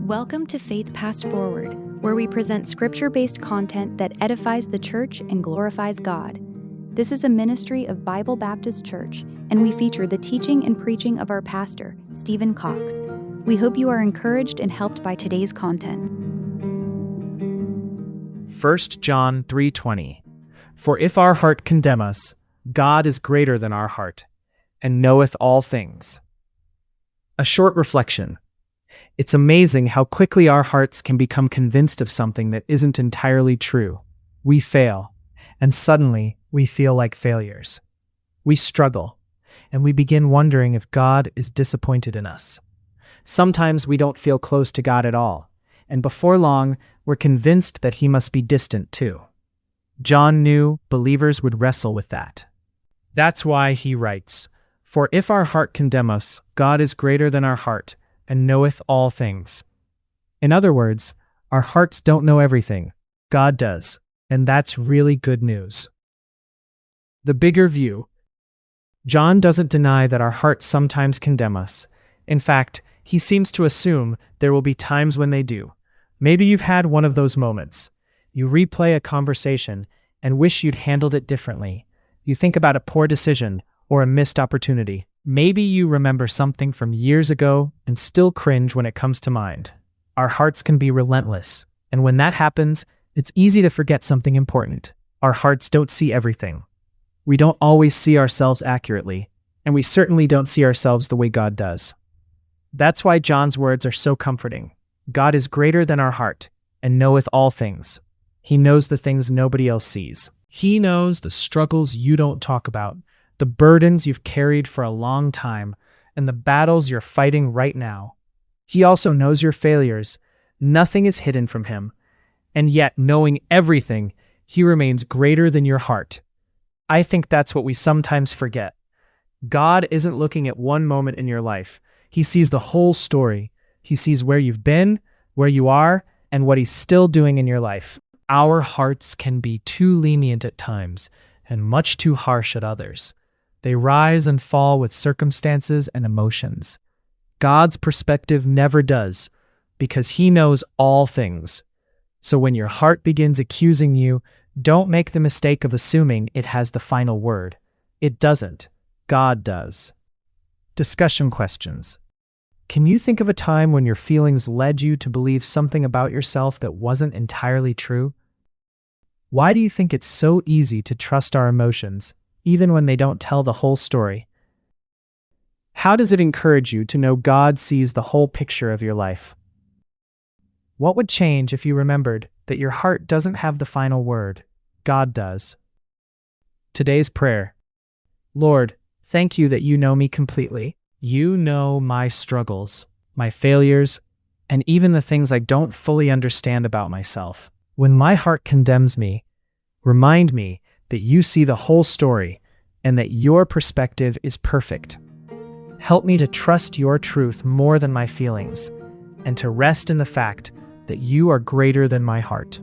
Welcome to Faith Passed Forward, where we present scripture-based content that edifies the church and glorifies God. This is a ministry of Bible Baptist Church, and we feature the teaching and preaching of our pastor, Stephen Cox. We hope you are encouraged and helped by today's content. 1 John 3:20. For if our heart condemn us, God is greater than our heart, and knoweth all things. A short reflection. It's amazing how quickly our hearts can become convinced of something that isn't entirely true. We fail, and suddenly we feel like failures. We struggle, and we begin wondering if God is disappointed in us. Sometimes we don't feel close to God at all, and before long, we're convinced that He must be distant too. John knew believers would wrestle with that. That's why he writes, For if our heart condemn us, God is greater than our heart, and knoweth all things. In other words, our hearts don't know everything. God does, and that's really good news. The bigger view. John doesn't deny that our hearts sometimes condemn us. In fact, he seems to assume there will be times when they do. Maybe you've had one of those moments. You replay a conversation and wish you'd handled it differently. You think about a poor decision or a missed opportunity. Maybe you remember something from years ago and still cringe when it comes to mind. Our hearts can be relentless, and when that happens, it's easy to forget something important. Our hearts don't see everything. We don't always see ourselves accurately, and we certainly don't see ourselves the way God does. That's why John's words are so comforting. God is greater than our heart, and knoweth all things. He knows the things nobody else sees. He knows the struggles you don't talk about, the burdens you've carried for a long time, and the battles you're fighting right now. He also knows your failures. Nothing is hidden from Him. And yet, knowing everything, He remains greater than your heart. I think that's what we sometimes forget. God isn't looking at one moment in your life. He sees the whole story. He sees where you've been, where you are, and what He's still doing in your life. Our hearts can be too lenient at times, and much too harsh at others. They rise and fall with circumstances and emotions. God's perspective never does, because He knows all things. So when your heart begins accusing you, don't make the mistake of assuming it has the final word. It doesn't. God does. Discussion questions. Can you think of a time when your feelings led you to believe something about yourself that wasn't entirely true? Why do you think it's so easy to trust our emotions, even when they don't tell the whole story? How does it encourage you to know God sees the whole picture of your life? What would change if you remembered that your heart doesn't have the final word? God does. Today's prayer. Lord, thank you that you know me completely. You know my struggles, my failures, and even the things I don't fully understand about myself. When my heart condemns me, remind me that you see the whole story and that your perspective is perfect. Help me to trust your truth more than my feelings and to rest in the fact that you are greater than my heart.